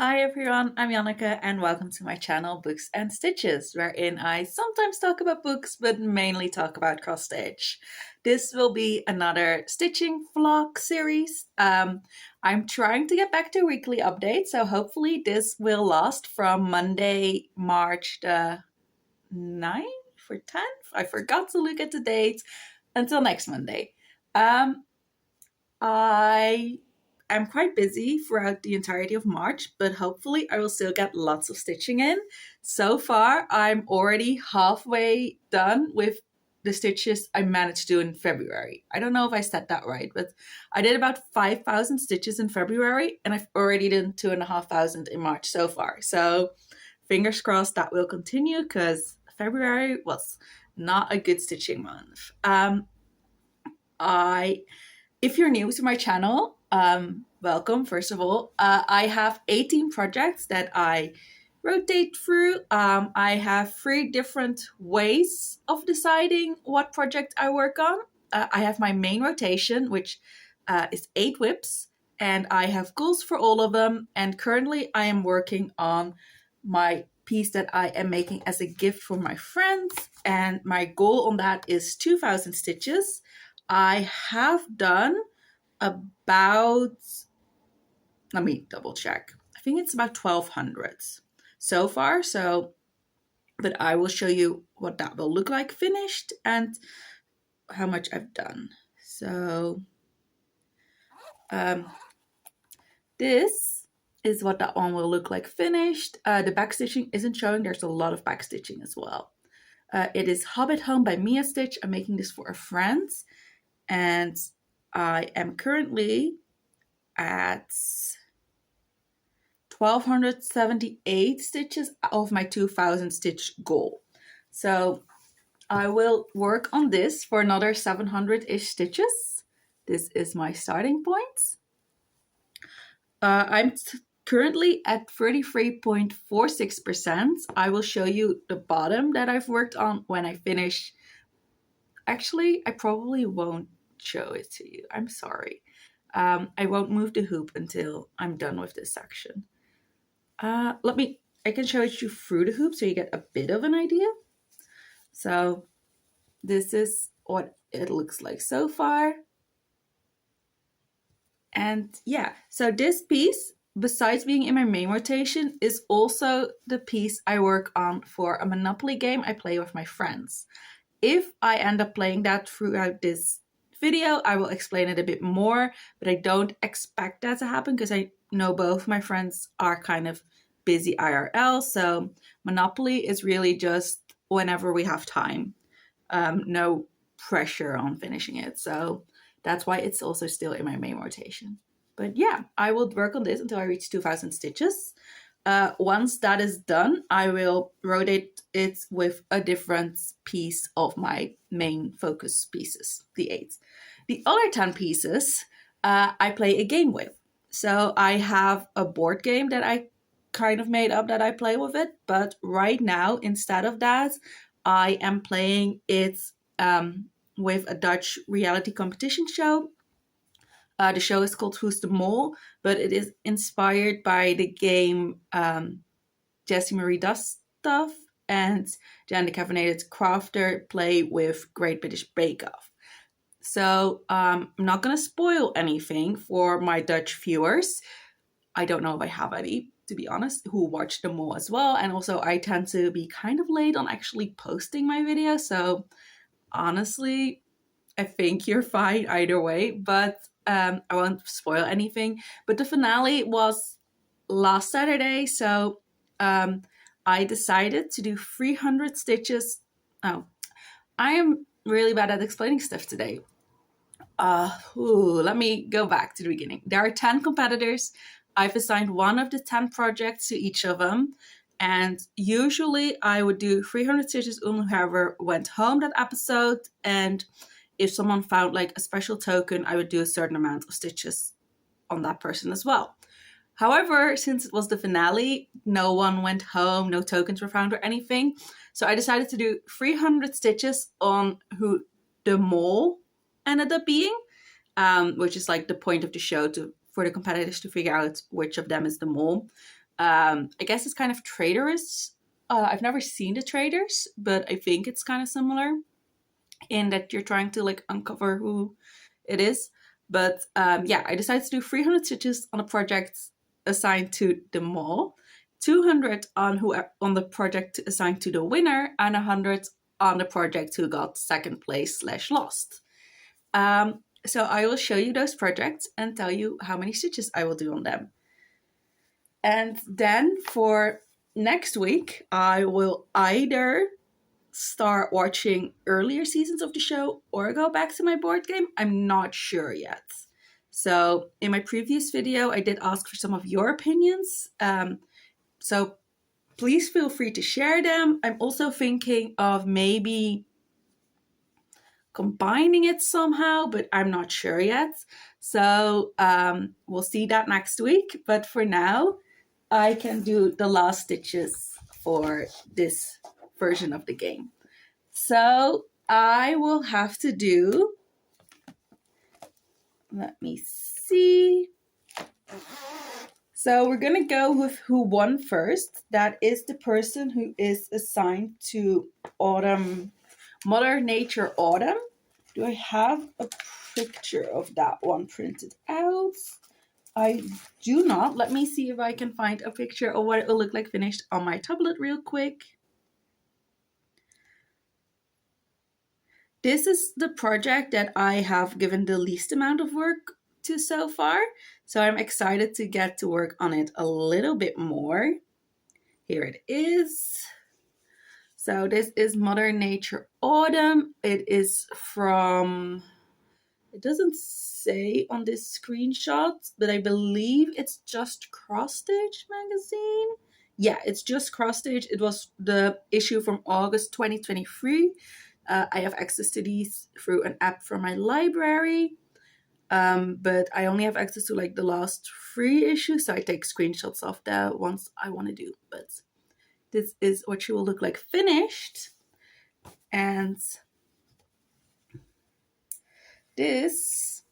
Hi everyone, I'm Janneke and welcome to my channel Books and Stitches, wherein I sometimes talk about books but mainly talk about cross-stitch. This will be another stitching vlog series. I'm trying to get back to weekly updates, so hopefully this will last from Monday, March the 9th or 10th. I forgot to look at the date until next Monday. I am quite busy throughout the entirety of March, but hopefully I will still get lots of stitching in. So far, I'm already halfway done with the stitches I managed to do in February. I don't know if I said that right, but I did about 5,000 stitches in February, and I've already done 2,500 in March so far. So fingers crossed that will continue, because February was not a good stitching month. If you're new to my channel, welcome, first of all. I have 18 projects that I rotate through. I have 3 different ways of deciding what project I work on. I have my main rotation, which is 8 whips, and I have goals for all of them. And currently I am working on my piece that I am making as a gift for my friends. And my goal on that is 2,000 stitches. I have done about, let me double check. I think it's about 1,200 so far. But I will show you what that will look like finished and how much I've done. So this is what that one will look like finished. The backstitching isn't showing. There's a lot of backstitching as well. It is Hobbit Home by Mia Stitch. I'm making this for a friend, and I am currently at 1,278 stitches of my 2,000 stitch goal. So I will work on this for another 700-ish stitches. This is my starting point. I'm currently at 33.46%. I will show you the bottom that I've worked on when I finish. Actually, I probably won't show it to you. I'm sorry. I won't move the hoop until I'm done with this section. I can show it you through the hoop so you get a bit of an idea. So this is what it looks like so far. And yeah, so this piece, besides being in my main rotation, is also the piece I work on for a Monopoly game I play with my friends. If I end up playing that throughout this video, I will explain it a bit more, but I don't expect that to happen because I know both my friends are kind of busy IRL. So Monopoly is really just whenever we have time. No pressure on finishing it. So that's why it's also still in my main rotation. But yeah, I will work on this until I reach 2,000 stitches. Once that is done, I will rotate it with a different piece of my main focus pieces, the 8. The other 10 pieces, I play a game with. So I have a board game that I kind of made up that I play with it. But right now, instead of that, I am playing it with a Dutch reality competition show. The show is called Who's the Mole, but it is inspired by the game Jessie Marie Does Stuff and Jan the Caffeinated Crafter play with Great British Bake Off. So I'm not going to spoil anything for my Dutch viewers. I don't know if I have any, to be honest, who watch the Mole as well. And also I tend to be kind of late on actually posting my video. So honestly, I think you're fine either way, but I won't spoil anything. But the finale was last Saturday, so I decided to do 300 stitches. Oh, I am really bad at explaining stuff today. Let me go back to the beginning. There are 10 competitors. I've assigned one of the 10 projects to each of them. And usually I would do 300 stitches on whoever went home that episode. And if someone found like a special token, I would do a certain amount of stitches on that person as well. However, since it was the finale, no one went home, no tokens were found or anything. So I decided to do 300 stitches on who the mole ended up being, which is like the point of the show for the competitors to figure out which of them is the mole. I guess it's kind of traitorous. I've never seen the traders, but I think it's kind of similar in that you're trying to like uncover who it is. But yeah, I decided to do 300 stitches on a project assigned to the mall, 200 on the project assigned to the winner, and 100 on the project who got second place / lost. So I will show you those projects and tell you how many stitches I will do on them. And then for next week, I will either start watching earlier seasons of the show or go back to my board game. I'm not sure yet. So in my previous video, I did ask for some of your opinions. So please feel free to share them. I'm also thinking of maybe combining it somehow, but I'm not sure yet. So we'll see that next week. But for now, I can do the last stitches for this version of the game. So I will have to do, let me see. So we're going to go with who won first. That is the person who is assigned to Autumn, Mother Nature Autumn. Do I have a picture of that one printed out? I do not. Let me see if I can find a picture of what it will look like finished on my tablet real quick. This is the project that I have given the least amount of work to so far. So I'm excited to get to work on it a little bit more. Here it is. So this is Mother Nature Autumn. It is from, it doesn't say on this screenshot, but I believe it's just CrossStitch magazine. Yeah, it's just CrossStitch. It was the issue from August 2023. I have access to these through an app from my library, but I only have access to like the last 3 issues, so I take screenshots of the ones I want to do. But this is what she will look like finished, and this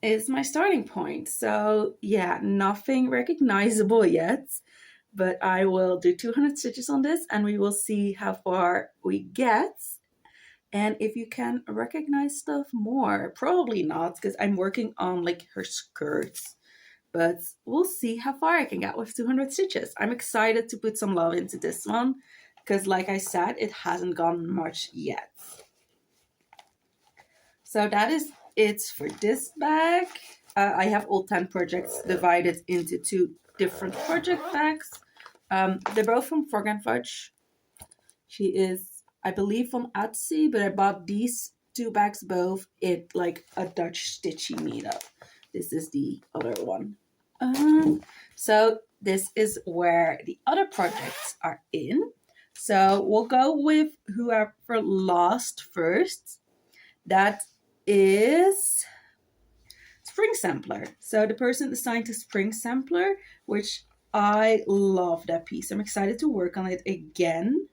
is my starting point. So yeah, nothing recognizable yet, but I will do 200 stitches on this and we will see how far we get. And if you can recognize stuff more, probably not, because I'm working on like her skirts, but we'll see how far I can get with 200 stitches. I'm excited to put some love into this one, because like I said, it hasn't gone much yet. So that is it for this bag. I have all 10 projects divided into 2 different project bags. They're both from Frog and Fudge. She is, I believe, from Etsy, but I bought these 2 bags both at like a Dutch Stitchy meetup. This is the other one. So this is where the other projects are in. So we'll go with whoever lost first. That is Spring Sampler. So the person assigned to Spring Sampler, which I love that piece. I'm excited to work on it again.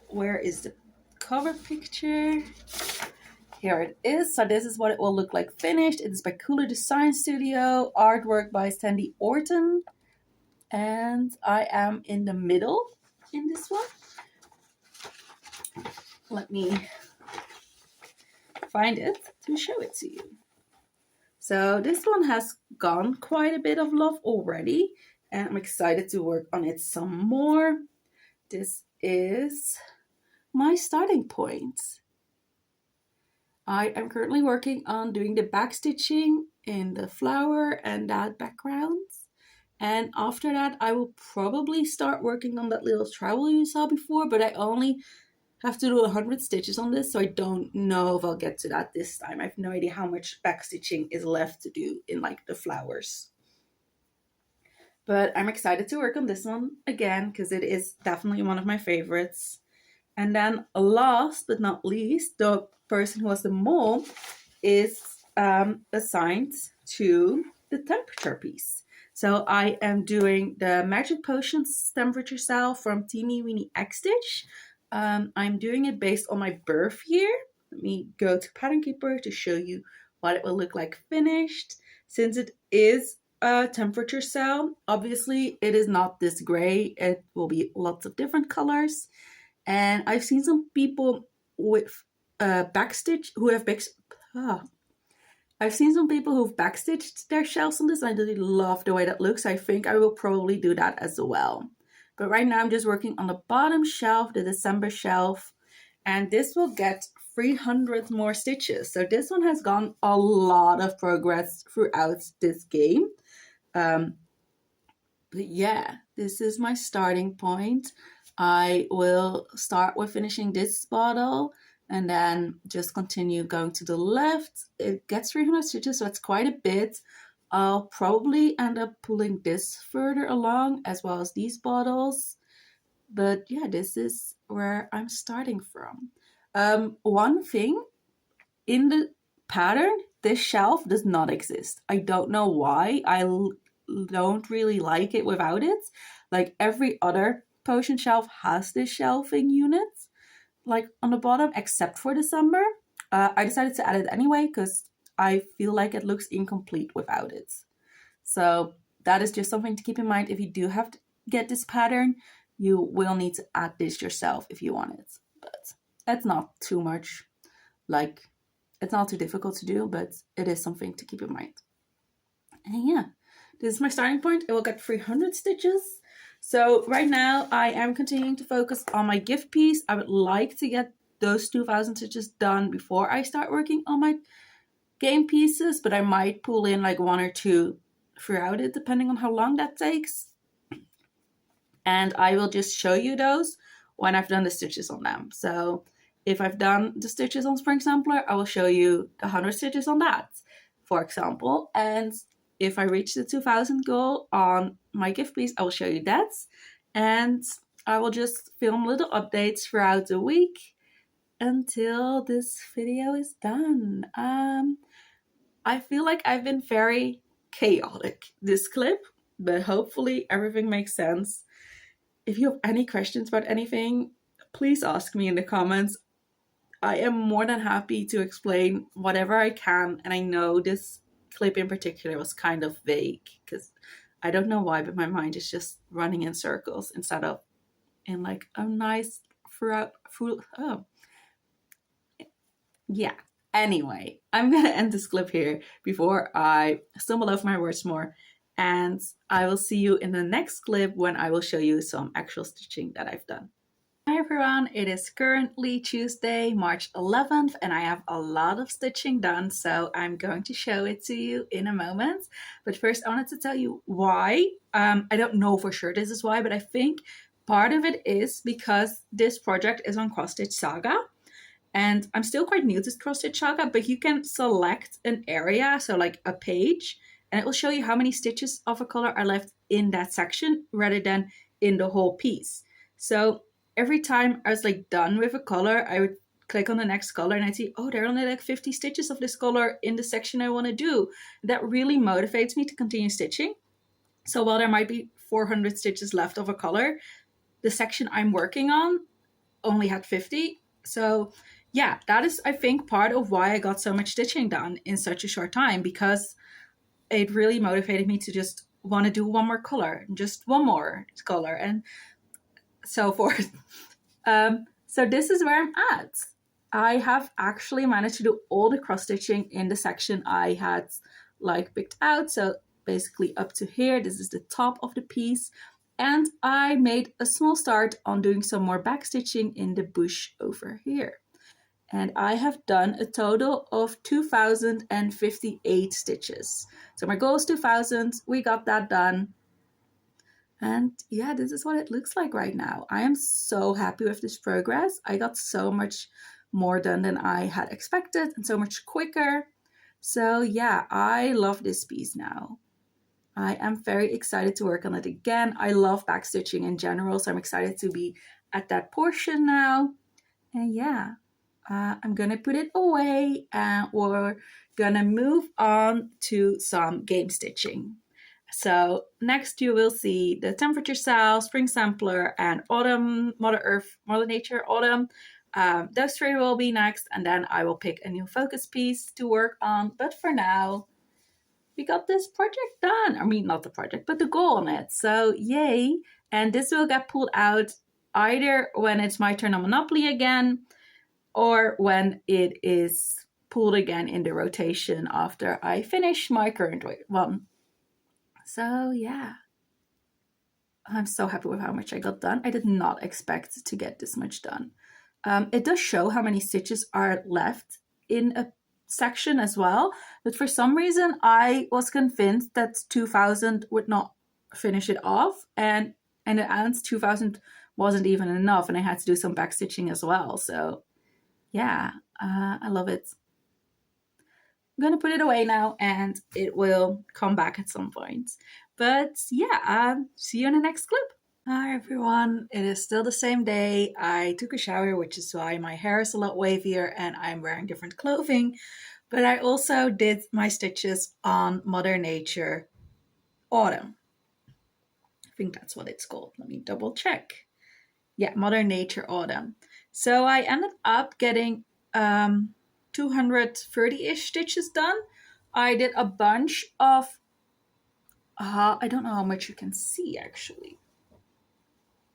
Where is the cover picture? Here it is. So this is what it will look like finished. It is by Cooler Design Studio. Artwork by Sandy Orton. And I am in the middle in this one. Let me find it to show it to you. So this one has gone quite a bit of love already, and I'm excited to work on it some more. This is my starting point. I am currently working on doing the backstitching in the flower and that background. And after that, I will probably start working on that little trowel you saw before, but I only have to do 100 stitches on this, so I don't know if I'll get to that this time. I have no idea how much backstitching is left to do in like the flowers. But I'm excited to work on this one again, because it is definitely one of my favorites. And then last but not least, the person who was the mole is assigned to the temperature piece. So I am doing the Magic Potions temperature cell from Teeny Weeny X Stitch. I'm doing it based on my birth year. Let me go to Pattern Keeper to show you what it will look like finished. Since it is a temperature cell. Obviously, it is not this gray. It will be lots of different colors. And I've seen some people with backstitch who have I've seen some people who've backstitched their shells on this. I really love the way that looks. I think I will probably do that as well. But right now I'm just working on the bottom shelf, the December shelf, and this will get 300 more stitches. So this one has gone a lot of progress throughout this game. But yeah, this is my starting point. I will start with finishing this bottle and then just continue going to the left. It gets 300 stitches, so it's quite a bit. I'll probably end up pulling this further along as well as these bottles. But yeah, this is where I'm starting from. One thing, in the pattern, this shelf does not exist. I don't know why. I don't really like it without it. Like every other potion shelf has this shelving unit, like on the bottom, except for December. I decided to add it anyway because I feel like it looks incomplete without it. So that is just something to keep in mind. If you do have to get this pattern, you will need to add this yourself if you want it. But it's not too much, like, it's not too difficult to do, but it is something to keep in mind. And yeah, this is my starting point. It will get 300 stitches. So right now I am continuing to focus on my gift piece. I would like to get those 2,000 stitches done before I start working on my game pieces, but I might pull in like 1 or 2 throughout it, depending on how long that takes. And I will just show you those when I've done the stitches on them. So if I've done the stitches on Spring Sampler, I will show you the 100 stitches on that, for example. And if I reach the 2,000 goal on my gift piece, I will show you that. And I will just film little updates throughout the week until this video is done. I feel like I've been very chaotic this clip, but hopefully everything makes sense. If you have any questions about anything, please ask me in the comments. I am more than happy to explain whatever I can, and I know this clip in particular was kind of vague because I don't know why, but my mind is just running in circles instead of in like a nice yeah. Anyway, I'm gonna end this clip here before I stumble over my words more, and I will see you in the next clip when I will show you some actual stitching that I've done. Hi everyone, it is currently Tuesday, March 11th, and I have a lot of stitching done, so I'm going to show it to you in a moment. But first I wanted to tell you why. I don't know for sure this is why, but I think part of it is because this project is on CrossStitch Saga. And I'm still quite new to CrossStitch Saga, but you can select an area, so like a page, and it will show you how many stitches of a color are left in that section rather than in the whole piece. So every time I was like done with a color, I would click on the next color and I'd see, oh, there are only like 50 stitches of this color in the section I want to do. That really motivates me to continue stitching. So while there might be 400 stitches left of a color, the section I'm working on only had 50. So yeah, that is, I think, part of why I got so much stitching done in such a short time, because it really motivated me to just want to do one more color, just one more color, and so forth. So this is where I'm at. I have actually managed to do all the cross stitching in the section I had like picked out. So basically up to here, this is the top of the piece. And I made a small start on doing some more back stitching in the bush over here. And I have done a total of 2,058 stitches. So my goal is 2,000. We got that done. And yeah, this is what it looks like right now. I am so happy with this progress. I got so much more done than I had expected and so much quicker. So yeah, I love this piece now. I am very excited to work on it again. I love backstitching in general, so I'm excited to be at that portion now. And yeah, I'm gonna put it away and we're gonna move on to some game stitching. So next you will see the temperature cell, spring sampler, and autumn, Mother Earth, Mother Nature, autumn. Those three will be next, and then I will pick a new focus piece to work on. But for now, we got this project done. I mean, not the project, but the goal on it. So yay. And this will get pulled out either when it's my turn on Monopoly again, or when it is pulled again in the rotation after I finish my current one. So yeah, I'm so happy with how much I got done. I did not expect to get this much done. It does show how many stitches are left in a section as well, but for some reason I was convinced that 2000 would not finish it off, and in the end 2000 wasn't even enough, and I had to do some back stitching as well. So yeah, I love it. I'm gonna put it away now and it will come back at some point. But yeah, see you in the next clip. Hi everyone, it is still the same day. I took a shower, which is why my hair is a lot wavier and I'm wearing different clothing. But I also did my stitches on Mother Nature Autumn. I think that's what it's called. Let me double check. Yeah, Mother Nature Autumn. So I ended up getting 230-ish stitches done. I did a bunch of, I don't know how much you can see actually.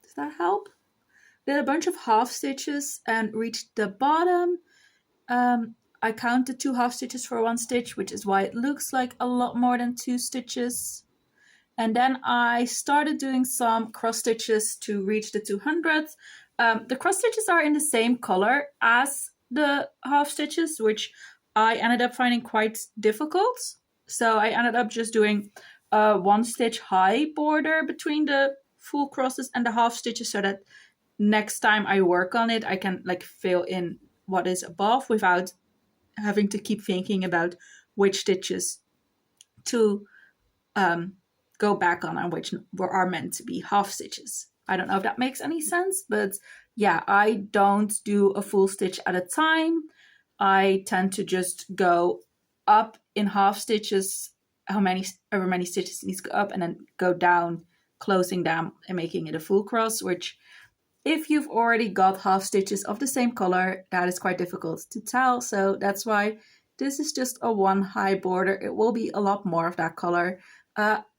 Does that help? Did a bunch of half stitches and reached the bottom. I counted 2 half stitches for 1 stitch, which is why it looks like a lot more than 2 stitches. And then I started doing some cross stitches to reach the 200. The cross stitches are in the same color as the half stitches, which I ended up finding quite difficult. So I ended up just doing a 1 stitch high border between the full crosses and the half stitches, so that next time I work on it, I can like fill in what is above without having to keep thinking about which stitches to go back on and which are meant to be half stitches. I don't know if that makes any sense, but yeah, I don't do a full stitch at a time. I tend to just go up in half stitches, however many stitches needs to go up, and then go down, closing them and making it a full cross, which if you've already got half stitches of the same color, that is quite difficult to tell. So that's why this is just a 1 high border. It will be a lot more of that color.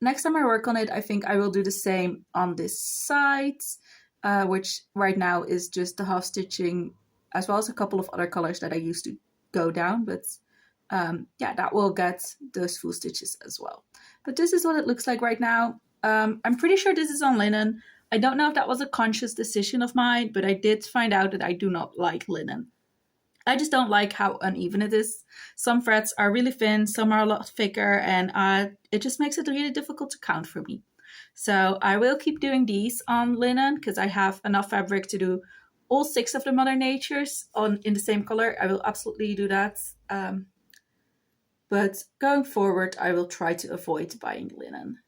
Next time I work on it, I think I will do the same on this side, which right now is just the half stitching, as well as a couple of other colors that I used to go down. But yeah, that will get those full stitches as well. But this is what it looks like right now. I'm pretty sure this is on linen. I don't know if that was a conscious decision of mine, but I did find out that I do not like linen. I just don't like how uneven it is. Some threads are really thin, some are a lot thicker, and it just makes it really difficult to count for me. So I will keep doing these on linen because I have enough fabric to do all 6 of the Mother Natures in the same color. I will absolutely do that. But going forward, I will try to avoid buying linen.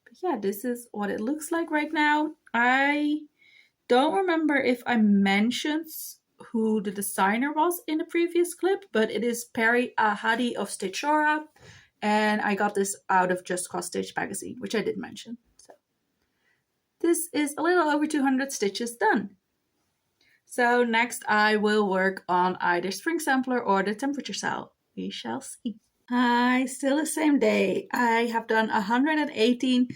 But yeah, this is what it looks like right now. I don't remember if I mentioned who the designer was in the previous clip, but it is Hadi of Stitchora, and I got this out of Just CrossStitch magazine, which I did mention. So this is a little over 200 stitches done. So next I will work on either Spring Sampler or the temperature cell. We shall see. Hi, still the same day. I have done 118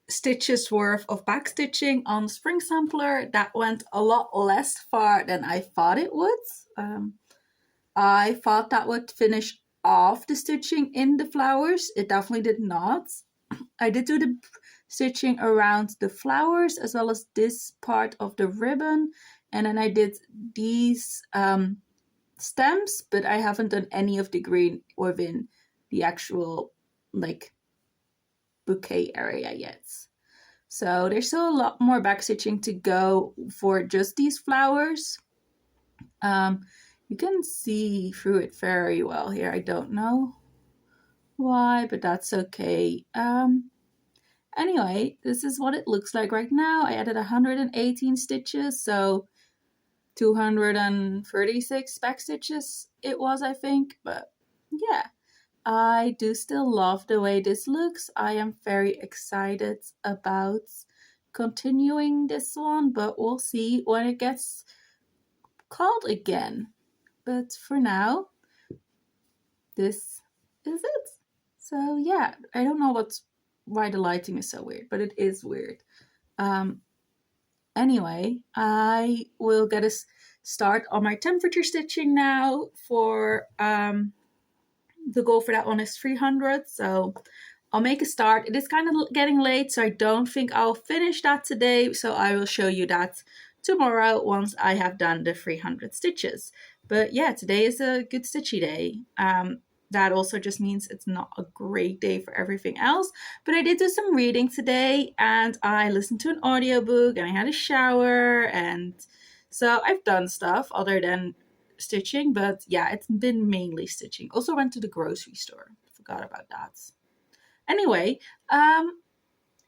stitches worth of back stitching on Spring Sampler. That went a lot less far than I thought it would. I thought that would finish off the stitching in the flowers. It definitely did not. I did do the stitching around the flowers as well as this part of the ribbon, and then I did these stems, but I haven't done any of the green within the actual like bouquet area yet. So there's still a lot more back stitching to go for just these flowers. You can see through it very well here. I don't know why, but that's okay. Anyway, this is what it looks like right now. I added 118 stitches, so 236 back stitches it was, I think. But yeah, I do still love the way this looks. I am very excited about continuing this one, but we'll see when it gets called again. But for now, this is it. So yeah, I don't know why the lighting is so weird, but it is weird. Anyway, I will get a start on my temperature stitching now. For the goal for that one is 300, so I'll make a start. It is kind of getting late, so I don't think I'll finish that today, so I will show you that tomorrow once I have done the 300 stitches. But yeah, today is a good stitchy day. That also just means it's not a great day for everything else, but I did do some reading today, and I listened to an audiobook, and I had a shower, and so I've done stuff other than stitching, but yeah, it's been mainly stitching. Also went to the grocery store. Forgot about that. Anyway,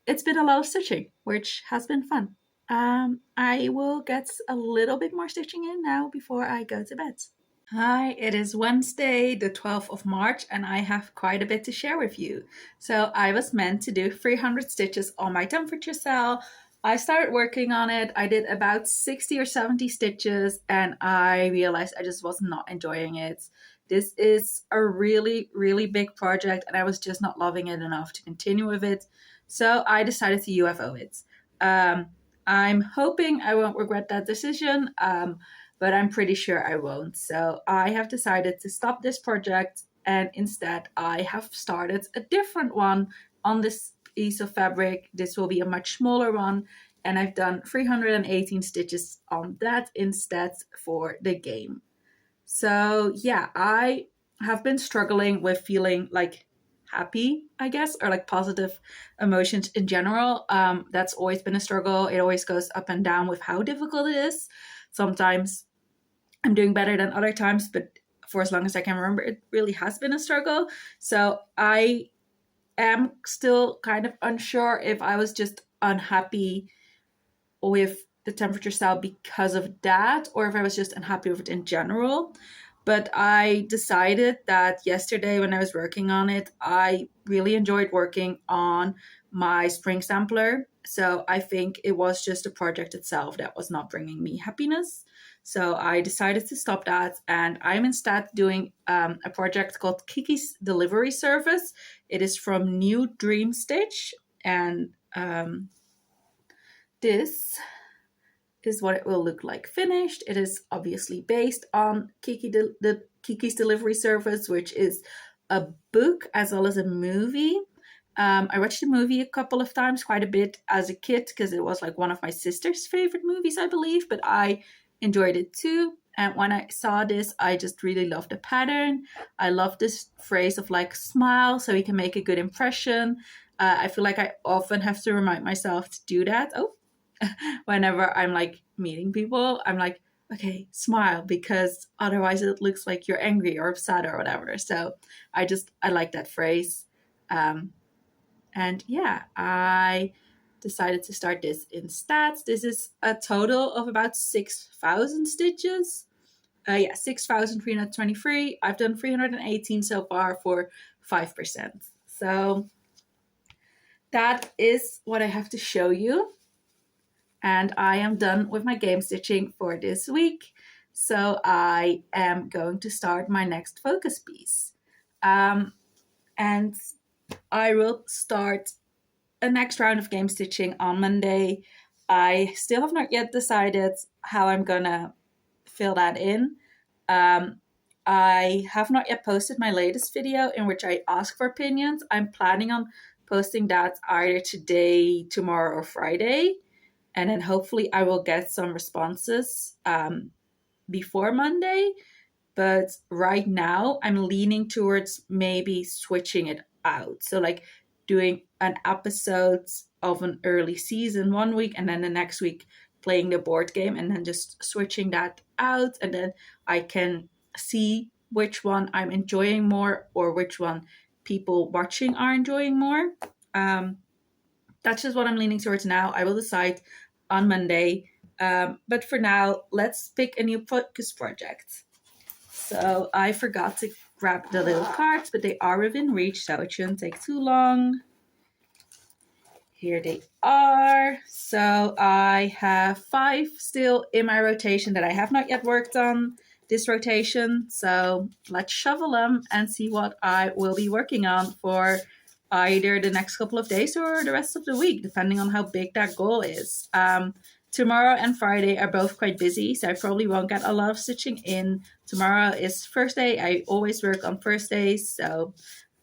it's been a lot of stitching, which has been fun. I will get a little bit more stitching in now before I go to bed. Hi, it is Wednesday, the 12th of March, and I have quite a bit to share with you. So I was meant to do 300 stitches on my temperature cell. I started working on it. I did about 60 or 70 stitches, and I realized I just was not enjoying it. This is a really, really big project, and I was just not loving it enough to continue with it. So I decided to UFO it. I'm hoping I won't regret that decision. But I'm pretty sure I won't. So I have decided to stop this project, and instead I have started a different one on this piece of fabric. This will be a much smaller one, and I've done 318 stitches on that instead for the game. So yeah, I have been struggling with feeling like happy, I guess, or like positive emotions in general. That's always been a struggle. It always goes up and down with how difficult it is. Sometimes I'm doing better than other times, but for as long as I can remember, it really has been a struggle. So I am still kind of unsure if I was just unhappy with the temperature style because of that, or if I was just unhappy with it in general. But I decided that yesterday when I was working on it, I really enjoyed working on my spring sampler. So I think it was just the project itself that was not bringing me happiness. So I decided to stop that, and I'm instead doing a project called Kiki's Delivery Service. It is from New Dream Stitch, and this is what it will look like finished. It is obviously based on Kiki's Delivery Service, which is a book as well as a movie. I watched the movie a couple of times, quite a bit as a kid, because it was like one of my sister's favorite movies, I believe, but I enjoyed it too. And when I saw this, I just really loved the pattern. I love this phrase of like smile so you can make a good impression. I feel like I often have to remind myself to do that. Whenever I'm like meeting people, I'm like, okay, smile, because otherwise it looks like you're angry or upset or whatever. So I like that phrase. And yeah, I decided to start this instead. This is a total of about 6,000 stitches. 6,323. I've done 318 so far for 5%. So that is what I have to show you. And I am done with my game stitching for this week. So I am going to start my next focus piece. And I will start a next round of game stitching on Monday. I still have not yet decided how I'm gonna fill that in. I have not yet posted my latest video in which I ask for opinions. I'm planning on posting that either today, tomorrow, or Friday. And then hopefully I will get some responses before Monday. But right now I'm leaning towards maybe switching it out. So like doing an episode of an early season one week, and then the next week playing the board game, and then just switching that out. And then I can see which one I'm enjoying more or which one people watching are enjoying more. That's just what I'm leaning towards now. I will decide on Monday. But for now, let's pick a new focus project. So I forgot to grab the little cards, but they are within reach, so it shouldn't take too long. Here they are. So I have 5 still in my rotation that I have not yet worked on. this rotation. So let's shovel them and see what I will be working on for either the next couple of days or the rest of the week, depending on how big that goal is. Tomorrow and Friday are both quite busy, so I probably won't get a lot of stitching in. Tomorrow is first day. I always work on first days, so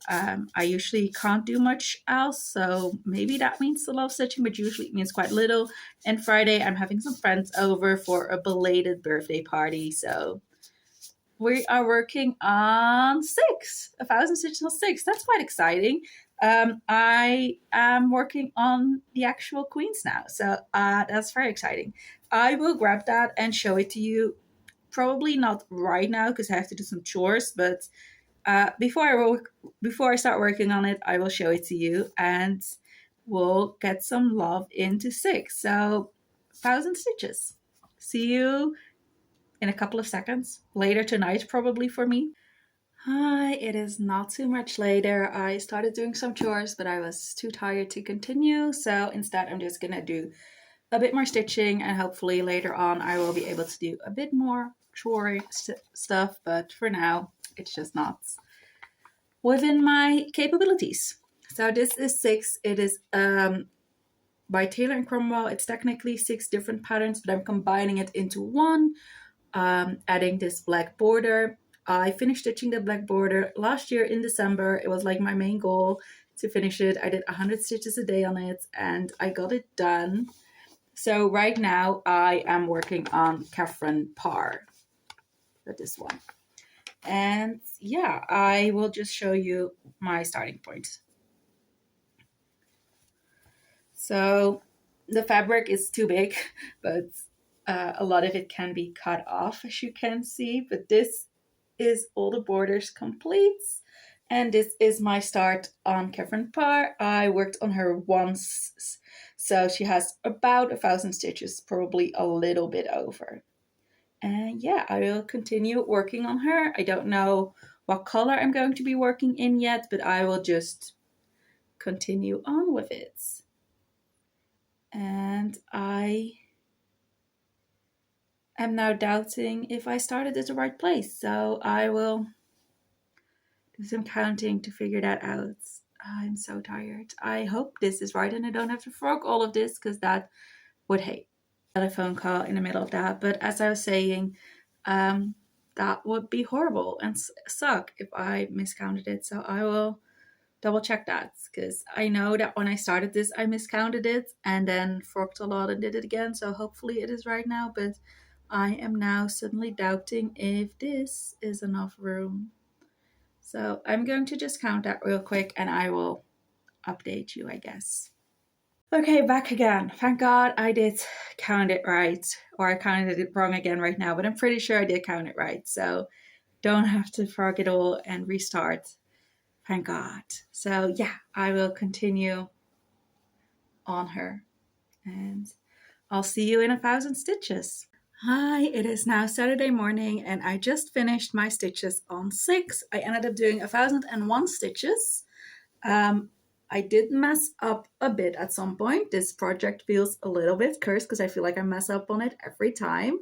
I usually can't do much else, so maybe that means a lot of stitching, but usually it means quite little. And Friday, I'm having some friends over for a belated birthday party, so we are working on 1,000 stitches on 6. That's quite exciting. I am working on the actual queens now, so that's very exciting. I will grab that and show it to you. Probably not right now because I have to do some chores, but before I start working on it, I will show it to you and we'll get some love into 6. So 1,000 stitches. See you in a couple of seconds. Later tonight, probably for me. Hi, it is not too much later. I started doing some chores, but I was too tired to continue. So instead, I'm just gonna do a bit more stitching and hopefully later on I will be able to do a bit more chore stuff. But for now, it's just not within my capabilities. So this is 6. It is by Taylor and Cromwell. It's technically 6 different patterns, but I'm combining it into one, adding this black border. I finished stitching the black border last year in December. It was like my main goal to finish it. I did 100 stitches a day on it and I got it done. So right now I am working on Catherine Parr, this one. And yeah, I will just show you my starting point. So the fabric is too big, but a lot of it can be cut off, as you can see. But this is all the borders complete. And this is my start on Catherine Parr. I worked on her once, so she has about 1,000 stitches, probably a little bit over. And yeah, I will continue working on her. I don't know what color I'm going to be working in yet, but I will just continue on with it. And I am now doubting if I started at the right place. So I will do some counting to figure that out. I'm so tired. I hope this is right and I don't have to frog all of this because that would hate. A phone call in the middle of that. But as I was saying, that would be horrible and suck if I miscounted it. So I will double check that because I know that when I started this, I miscounted it and then forked a lot and did it again. So hopefully it is right now. But I am now suddenly doubting if this is enough room. So I'm going to just count that real quick and I will update you, I guess. Okay, back again. Thank God I did count it right, or I counted it wrong again right now, but I'm pretty sure I did count it right. So don't have to frog it all and restart. Thank God. So yeah, I will continue on her and I'll see you in 1,000 stitches. Hi, it is now Saturday morning and I just finished my stitches on 6. I ended up doing 1,001 stitches. I did mess up a bit at some point. This project feels a little bit cursed because I feel like I mess up on it every time.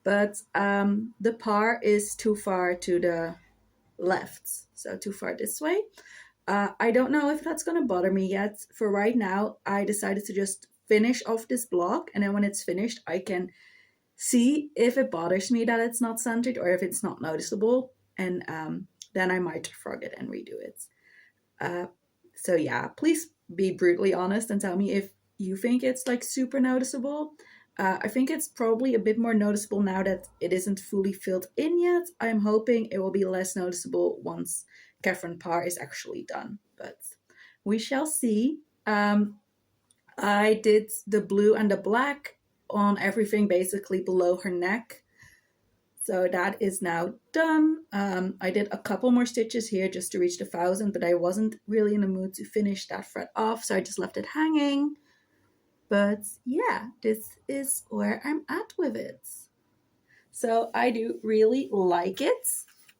But the par is too far to the left, so too far this way. I don't know if that's going to bother me yet. For right now, I decided to just finish off this block. And then when it's finished, I can see if it bothers me that it's not centered or if it's not noticeable. And then I might frog it and redo it. So yeah, please be brutally honest and tell me if you think it's like super noticeable. I think it's probably a bit more noticeable now that it isn't fully filled in yet. I'm hoping it will be less noticeable once Catherine Parr is actually done, but we shall see. I did the blue and the black on everything basically below her neck. So that is now done. I did a couple more stitches here just to reach the 1,000, but I wasn't really in the mood to finish that thread off, so I just left it hanging. But yeah, this is where I'm at with it. So I do really like it.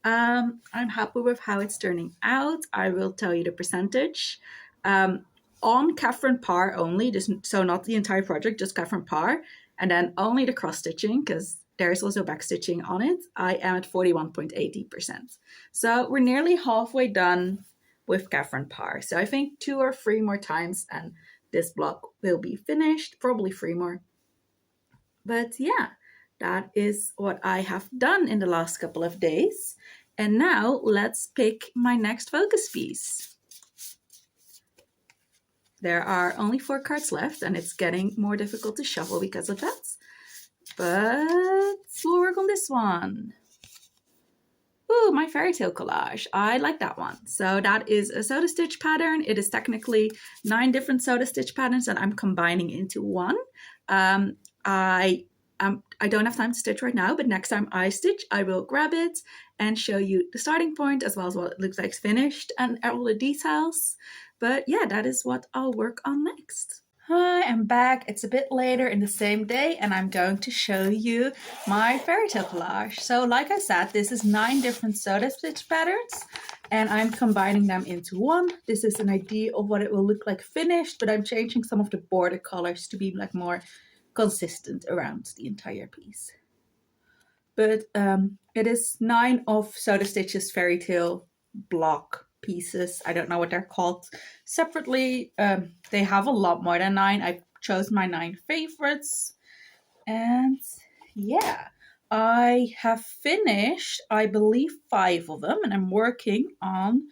I'm happy with how it's turning out. I will tell you the percentage. On Catherine Parr only, so not the entire project, just Catherine Parr, and then only the cross stitching because there's also backstitching on it, I am at 41.80%. So we're nearly halfway done with Catherine Parr. So I think 2 or 3 more times and this block will be finished, probably 3 more. But yeah, that is what I have done in the last couple of days. And now let's pick my next focus piece. There are only 4 cards left and it's getting more difficult to shuffle because of that. But we'll work on this one. Ooh, my fairy tale collage. I like that one. So that is a soda stitch pattern. It is technically 9 different soda stitch patterns that I'm combining into one. I don't have time to stitch right now, but next time I stitch, I will grab it and show you the starting point as well as what it looks like finished and all the details. But yeah, that is what I'll work on next. Hi, I'm back. It's a bit later in the same day and I'm going to show you my fairy tale collage. So like I said, this is 9 different soda stitch patterns and I'm combining them into one. This is an idea of what it will look like finished, but I'm changing some of the border colors to be like more consistent around the entire piece. But it is 9 of Soda Stitch's fairy tale block pieces. I don't know what they're called separately. They have a lot more than 9. I chose my 9 favorites. And yeah, I have finished, I believe, 5 of them, and I'm working on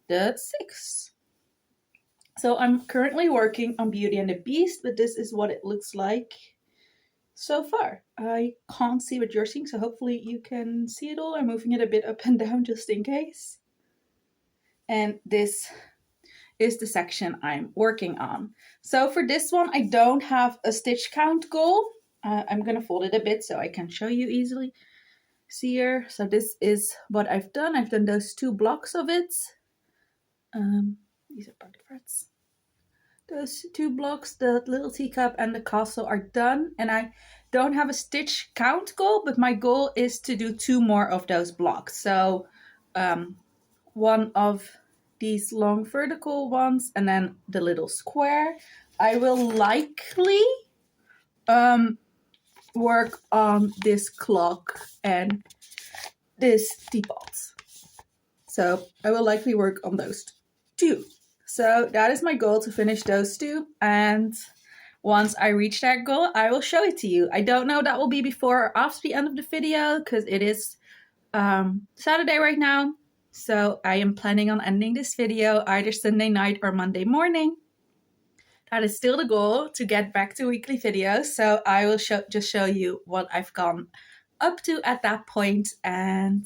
the 6th. So I'm currently working on Beauty and the Beast, but this is what it looks like so far. I can't see what you're seeing, so hopefully you can see it all. I'm moving it a bit up and down just in case. And this is the section I'm working on. So for this one, I don't have a stitch count goal. I'm going to fold it a bit so I can show you easily. See here. So this is what I've done. I've done those 2 blocks of it. These are party frets. Those 2 blocks, the little teacup and the castle, are done. And I don't have a stitch count goal, but my goal is to do 2 more of those blocks. So one of these long vertical ones and then the little square. I will likely work on this clock and this teapot. So I will likely work on those 2. So that is my goal, to finish those 2. And once I reach that goal, I will show it to you. I don't know that will be before or after the end of the video because it is Saturday right now. So I am planning on ending this video either Sunday night or Monday morning. That is still the goal, to get back to weekly videos. So I will just show you what I've gone up to at that point. And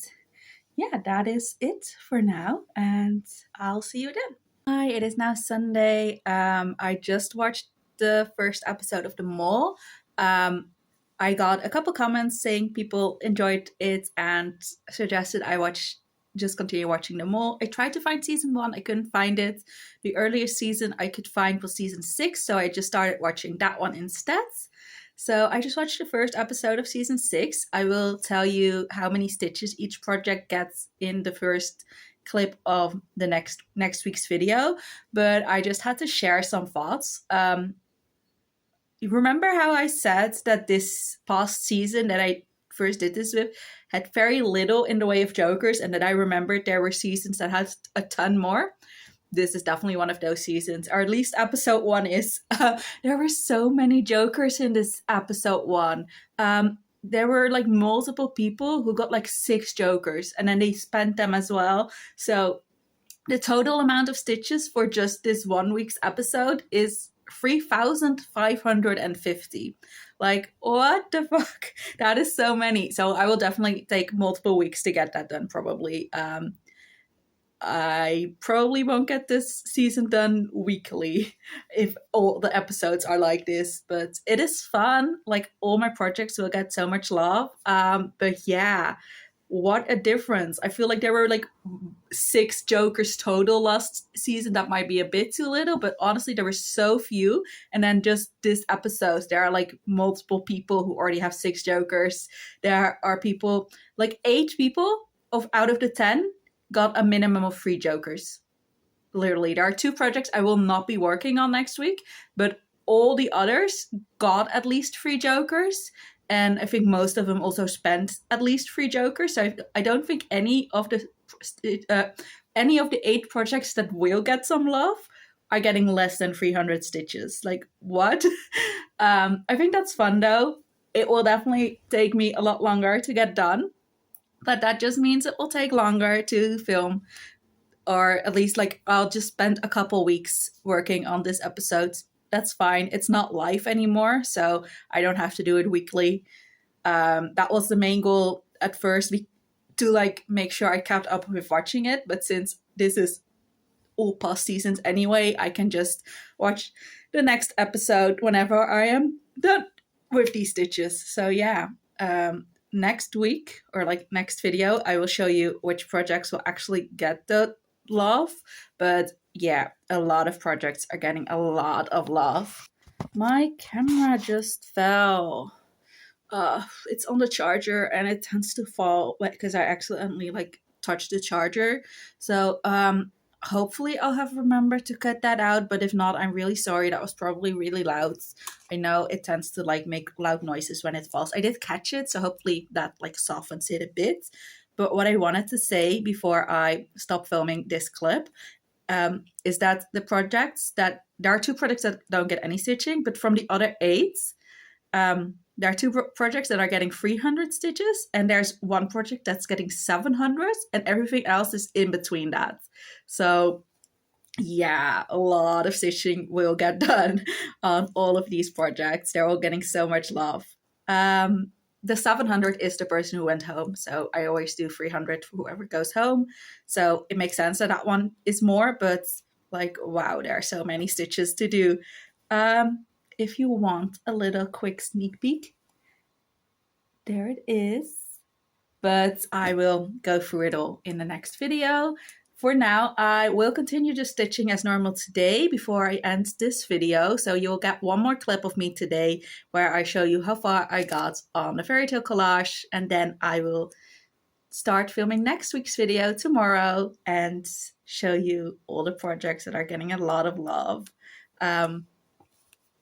yeah, that is it for now. And I'll see you then. Hi, it is now Sunday. I just watched the first episode of The Mole. I got a couple comments saying people enjoyed it and suggested I just continue watching The Mole. I tried to find season 1, I couldn't find it. The earliest season I could find was season 6, so I just started watching that one instead. So I just watched the first episode of season 6. I will tell you how many stitches each project gets in the first clip of the next week's video, but I just had to share some thoughts. You remember how I said that this past season that I first did this with had very little in the way of jokers, and that I remembered there were seasons that had a ton more? This is definitely one of those seasons, or at least episode 1 is. There were so many jokers in this episode 1. There were like multiple people who got like 6 jokers and then they spent them as well. So the total amount of stitches for just this 1 week's episode is 3,550. Like, what the fuck? That is so many. So I will definitely take multiple weeks to get that done, probably. I probably won't get this season done weekly if all the episodes are like this, but it is fun. Like, all my projects will get so much love. But yeah, what a difference. I feel like there were like 6 jokers total last season. That might be a bit too little, but honestly, there were so few. And then just this episode, there are like multiple people who already have 6 jokers. There are people, like 8 people out of the 10 got a minimum of 3 jokers. Literally, there are 2 projects I will not be working on next week, but all the others got at least 3 jokers. And I think most of them also spent at least 3 jokers. So I don't think any of the 8 projects that will get some love are getting less than 300 stitches. Like, what? I think that's fun though. It will definitely take me a lot longer to get done, but that just means it will take longer to film, or at least like I'll just spend a couple weeks working on this episode. That's fine. It's not live anymore, so I don't have to do it weekly. That was the main goal at first, to like make sure I kept up with watching it. But since this is all past seasons anyway, I can just watch the next episode whenever I am done with these stitches. So yeah, next week, or like next video, I will show you which projects will actually get the love. But yeah, a lot of projects are getting a lot of love. My camera just fell. It's on the charger and it tends to fall because I accidentally like touched the charger. So hopefully I'll have remembered to cut that out, but if not, I'm really sorry. That was probably really loud. I know it tends to like make loud noises when it falls. I did catch it, so hopefully that like softens it a bit. But what I wanted to say before I stop filming this clip is that there are 2 projects that don't get any stitching, but from the other 8, there are 2 projects that are getting 300 stitches, and there's 1 project that's getting 700, and everything else is in between that. So yeah, a lot of stitching will get done on all of these projects. They're all getting so much love. The 700 is the person who went home, so I always do 300 for whoever goes home. So it makes sense that one is more, but like, wow, there are so many stitches to do. If you want a little quick sneak peek, there it is. But I will go through it all in the next video. For now, I will continue just stitching as normal today before I end this video. So you'll get one more clip of me today where I show you how far I got on the fairy tale collage, and then I will start filming next week's video tomorrow and show you all the projects that are getting a lot of love.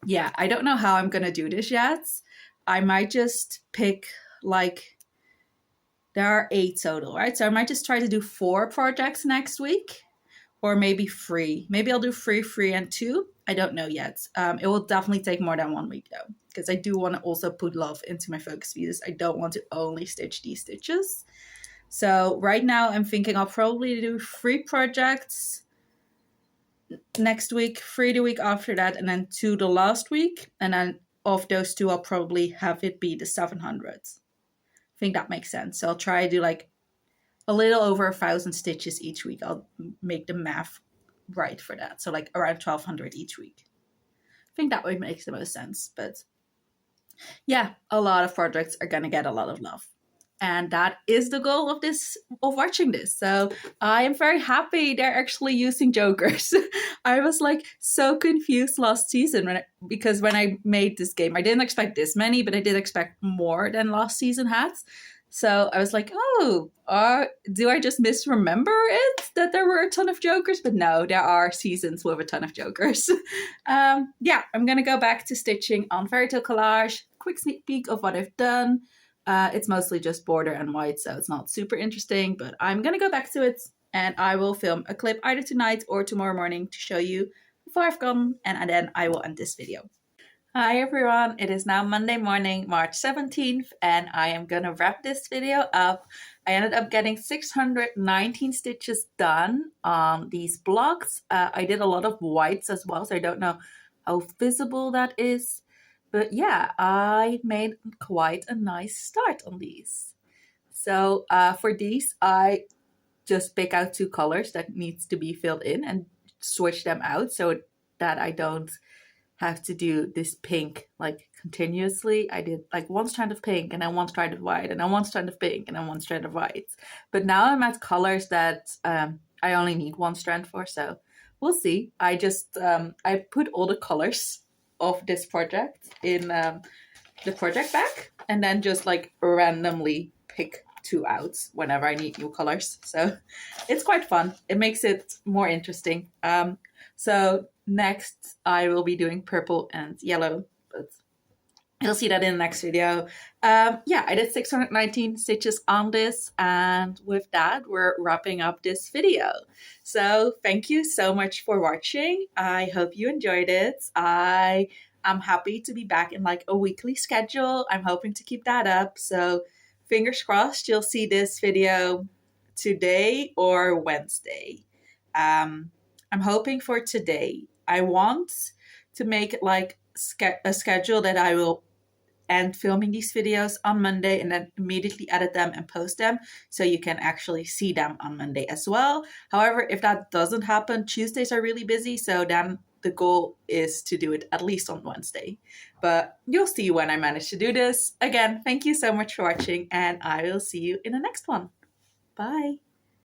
Yeah, I don't know how I'm gonna do this yet. I might just pick like, there are 8 total, right? So I might just try to do 4 projects next week, or maybe 3. Maybe I'll do 3, 3, and 2. I don't know yet. It will definitely take more than 1 week though, because I do want to also put love into my focus videos. I don't want to only stitch these stitches. So right now I'm thinking I'll probably do 3 projects next week, 3 the week after that, and then 2 the last week. And then of those 2, I'll probably have it be the 700. I think that makes sense. So I'll try to do like a little over 1,000 stitches each week. I'll make the math right for that. So like around 1,200 each week. I think that way makes the most sense. But yeah, a lot of projects are going to get a lot of love. And that is the goal of watching this. So I am very happy they're actually using jokers. I was like so confused last season because when I made this game, I didn't expect this many, but I did expect more than last season had. So I was like, oh, do I just misremember it that there were a ton of jokers? But no, there are seasons with a ton of jokers. Yeah, I'm going to go back to stitching on Fairy Tale Collage. Quick sneak peek of what I've done. It's mostly just border and white, so it's not super interesting, but I'm going to go back to it and I will film a clip either tonight or tomorrow morning to show you how far I've gone, and then I will end this video. Hi everyone, it is now Monday morning, March 17th, and I am going to wrap this video up. I ended up getting 619 stitches done on these blocks. I did a lot of whites as well, so I don't know how visible that is. But yeah, I made quite a nice start on these. So for these, I just pick out 2 colors that needs to be filled in and switch them out so that I don't have to do this pink like continuously. I did like 1 strand of pink and then 1 strand of white and then 1 strand of pink and then 1 strand of white. But now I'm at colors that I only need 1 strand for, so we'll see. I just I put all the colors of this project in the project bag and then just like randomly pick 2 out whenever I need new colors. So it's quite fun. It makes it more interesting. So next I will be doing purple and yellow, but You'll see that in the next video. Yeah, I did 619 stitches on this, and with that, we're wrapping up this video. So thank you so much for watching. I hope you enjoyed it. I am happy to be back in like a weekly schedule. I'm hoping to keep that up. So fingers crossed you'll see this video today or Wednesday. I'm hoping for today. I want to make it like a schedule that I will end filming these videos on Monday and then immediately edit them and post them so you can actually see them on Monday as well. However, if that doesn't happen, Tuesdays are really busy, so then the goal is to do it at least on Wednesday. But you'll see when I manage to do this. Again, thank you so much for watching, and I will see you in the next one. Bye.